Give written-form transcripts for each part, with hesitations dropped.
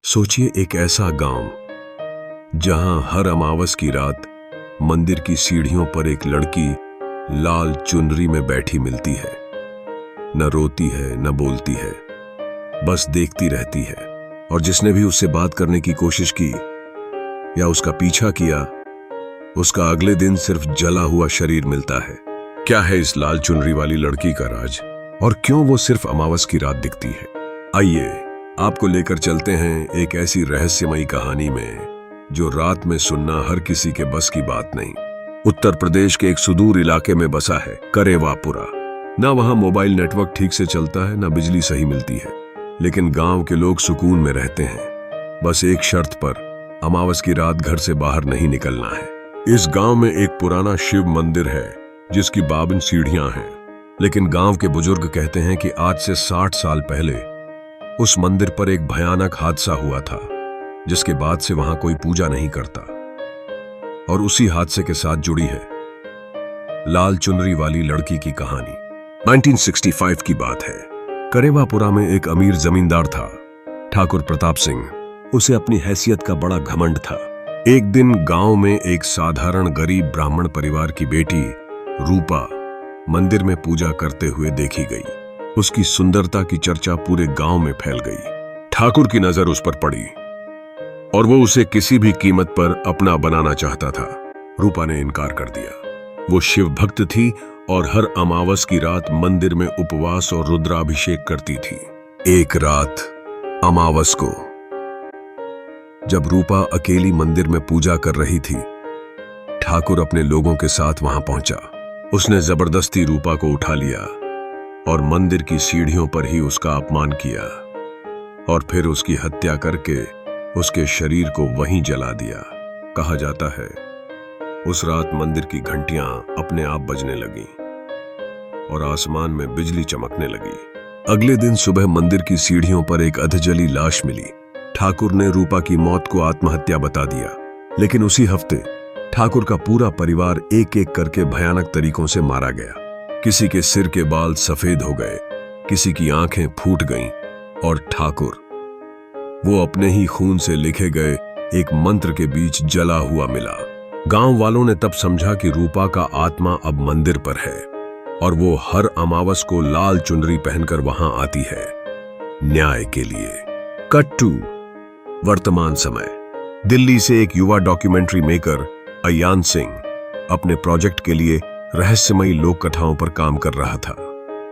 सोचिए एक ऐसा गांव जहां हर अमावस की रात मंदिर की सीढ़ियों पर एक लड़की लाल चुनरी में बैठी मिलती है। न रोती है न बोलती है, बस देखती रहती है। और जिसने भी उससे बात करने की कोशिश की या उसका पीछा किया, उसका अगले दिन सिर्फ जला हुआ शरीर मिलता है। क्या है इस लाल चुनरी वाली लड़की का राज, और क्यों वो सिर्फ अमावस की रात दिखती है? आइए आपको लेकर चलते हैं एक ऐसी रहस्यमयी कहानी में जो रात में सुनना हर किसी के बस की बात नहीं। उत्तर प्रदेश के एक सुदूर इलाके में बसा है करेवापुरा। ना वहां मोबाइल नेटवर्क ठीक से चलता है, ना बिजली सही मिलती है, लेकिन गांव के लोग सुकून में रहते हैं। बस एक शर्त पर, अमावस की रात घर से बाहर नहीं निकलना है। इस गांव में एक पुराना शिव मंदिर है जिसकी 52 सीढ़ियां हैं, लेकिन गांव के बुजुर्ग कहते हैं कि आज से 60 साल पहले उस मंदिर पर एक भयानक हादसा हुआ था, जिसके बाद से वहां कोई पूजा नहीं करता। और उसी हादसे के साथ जुड़ी है लाल चुनरी वाली लड़की की कहानी। 1965 की बात है। करेवापुरा में एक अमीर जमींदार था, ठाकुर प्रताप सिंह। उसे अपनी हैसियत का बड़ा घमंड था। एक दिन गांव में एक साधारण गरीब ब्राह्मण परिवार की बेटी रूपा मंदिर में पूजा करते हुए देखी गई। उसकी सुंदरता की चर्चा पूरे गांव में फैल गई। ठाकुर की नजर उस पर पड़ी और वो उसे किसी भी कीमत पर अपना बनाना चाहता था। रूपा ने इनकार कर दिया। वो शिव भक्त थी और हर अमावस की रात मंदिर में उपवास और रुद्राभिषेक करती थी। एक रात अमावस को जब रूपा अकेली मंदिर में पूजा कर रही थी, ठाकुर अपने लोगों के साथ वहां पहुंचा। उसने जबरदस्ती रूपा को उठा लिया और मंदिर की सीढ़ियों पर ही उसका अपमान किया, और फिर उसकी हत्या करके उसके शरीर को वहीं जला दिया। कहा जाता है उस रात मंदिर की घंटियां अपने आप बजने लगीं और आसमान में बिजली चमकने लगी। अगले दिन सुबह मंदिर की सीढ़ियों पर एक अधजली लाश मिली। ठाकुर ने रूपा की मौत को आत्महत्या बता दिया, लेकिन उसी हफ्ते ठाकुर का पूरा परिवार एक एक करके भयानक तरीकों से मारा गया। किसी के सिर के बाल सफेद हो गए, किसी की आंखें फूट गईं, और ठाकुर वो अपने ही खून से लिखे गए एक मंत्र के बीच जला हुआ मिला। गांव वालों ने तब समझा कि रूपा का आत्मा अब मंदिर पर है और वो हर अमावस को लाल चुनरी पहनकर वहां आती है न्याय के लिए। कट टू वर्तमान समय। दिल्ली से एक युवा डॉक्यूमेंट्री मेकर अयान सिंह अपने प्रोजेक्ट के लिए रहस्यमयी लोक कथाओं पर काम कर रहा था।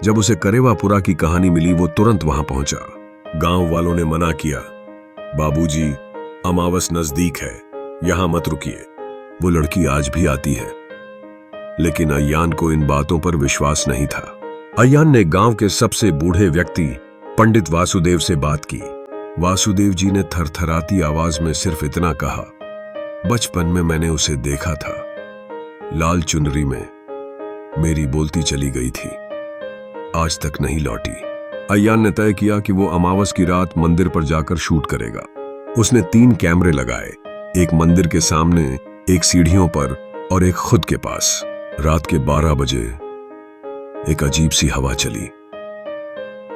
जब उसे करेवापुरा की कहानी मिली, वो तुरंत वहां पहुंचा। गांव वालों ने मना किया, बाबूजी, अमावस नजदीक है, यहां मत रुकिए। वो लड़की आज भी आती है। लेकिन अयान को इन बातों पर विश्वास नहीं था। अयान ने गांव के सबसे बूढ़े व्यक्ति पंडित वासुदेव से बात की। वासुदेव जी ने थरथराती आवाज में सिर्फ इतना कहा, बचपन में मैंने उसे देखा था, लाल चुनरी में, मेरी बोलती चली गई थी, आज तक नहीं लौटी। अयान ने तय किया कि वो अमावस की रात मंदिर पर जाकर शूट करेगा। उसने 3 कैमरे लगाए, एक मंदिर के सामने, एक सीढ़ियों पर और एक खुद के पास। रात के 12 बजे एक अजीब सी हवा चली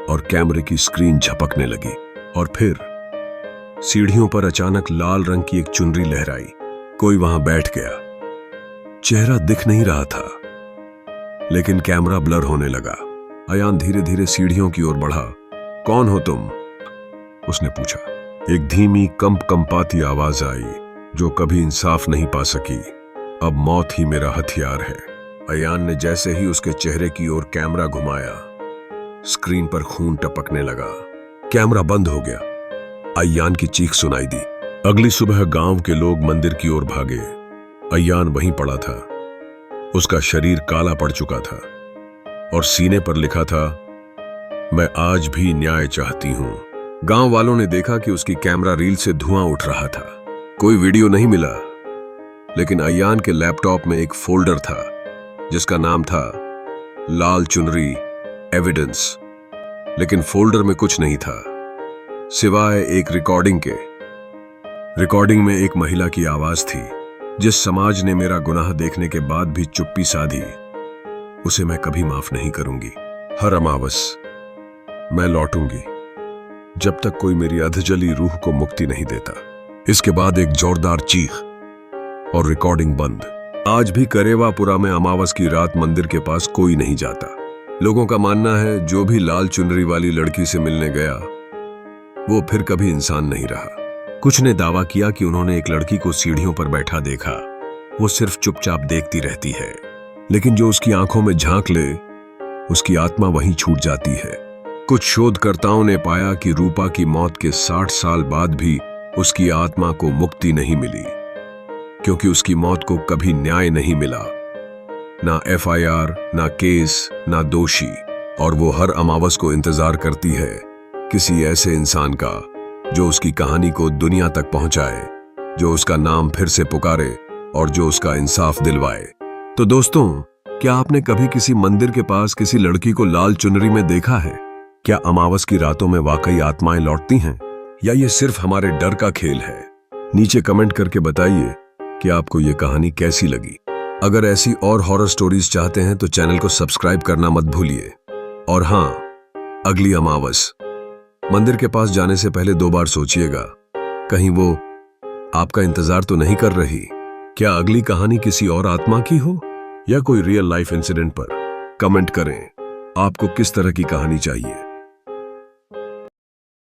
और कैमरे की स्क्रीन झपकने लगी, और फिर सीढ़ियों पर अचानक लाल रंग की एक चुनरी लहराई। कोई वहां बैठ गया। चेहरा दिख नहीं रहा था, लेकिन कैमरा ब्लर होने लगा। अयान धीरे धीरे सीढ़ियों की ओर बढ़ा। कौन हो तुम? उसने पूछा। एक धीमी कंपाती आवाज आई, जो कभी इंसाफ नहीं पा सकी, अब मौत ही मेरा हथियार है। अयान ने जैसे ही उसके चेहरे की ओर कैमरा घुमाया, स्क्रीन पर खून टपकने लगा। कैमरा बंद हो गया। अयान की चीख सुनाई दी। अगली सुबह गांव के लोग मंदिर की ओर भागे। अयान वहीं पड़ा था। उसका शरीर काला पड़ चुका था और सीने पर लिखा था, मैं आज भी न्याय चाहती हूं। गांव वालों ने देखा कि उसकी कैमरा रील से धुआं उठ रहा था। कोई वीडियो नहीं मिला, लेकिन अयान के लैपटॉप में एक फोल्डर था जिसका नाम था लाल चुनरी एविडेंस। लेकिन फोल्डर में कुछ नहीं था सिवाय एक रिकॉर्डिंग के। रिकॉर्डिंग में एक महिला की आवाज थी, जिस समाज ने मेरा गुनाह देखने के बाद भी चुप्पी साधी, उसे मैं कभी माफ नहीं करूंगी। हर अमावस मैं लौटूंगी, जब तक कोई मेरी अधजली रूह को मुक्ति नहीं देता। इसके बाद एक जोरदार चीख और रिकॉर्डिंग बंद। आज भी करेवापुरा में अमावस की रात मंदिर के पास कोई नहीं जाता। लोगों का मानना है जो भी लाल चुनरी वाली लड़की से मिलने गया वो फिर कभी इंसान नहीं रहा। कुछ ने दावा किया कि उन्होंने एक लड़की को सीढ़ियों पर बैठा देखा, वो सिर्फ चुपचाप देखती रहती है, लेकिन जो उसकी आंखों में झांक ले उसकी आत्मा वहीं छूट जाती है। कुछ शोधकर्ताओं ने पाया कि रूपा की मौत के 60 साल बाद भी उसकी आत्मा को मुक्ति नहीं मिली, क्योंकि उसकी मौत को कभी न्याय नहीं मिला, ना FIR, ना केस, ना दोषी। और वो हर अमावस को इंतजार करती है किसी ऐसे इंसान का जो उसकी कहानी को दुनिया तक पहुंचाए, जो उसका नाम फिर से पुकारे और जो उसका इंसाफ दिलवाए। तो दोस्तों, क्या आपने कभी किसी मंदिर के पास किसी लड़की को लाल चुनरी में देखा है? क्या अमावस की रातों में वाकई आत्माएं लौटती हैं, या ये सिर्फ हमारे डर का खेल है? नीचे कमेंट करके बताइए कि आपको ये कहानी कैसी लगी। अगर ऐसी और हॉरर स्टोरीज चाहते हैं तो चैनल को सब्सक्राइब करना मत भूलिए। और हाँ, अगली अमावस मंदिर के पास जाने से पहले 2 बार सोचिएगा, कहीं वो आपका इंतजार तो नहीं कर रही। क्या अगली कहानी किसी और आत्मा की हो या कोई रियल लाइफ इंसिडेंट पर? कमेंट करें, आपको किस तरह की कहानी चाहिए।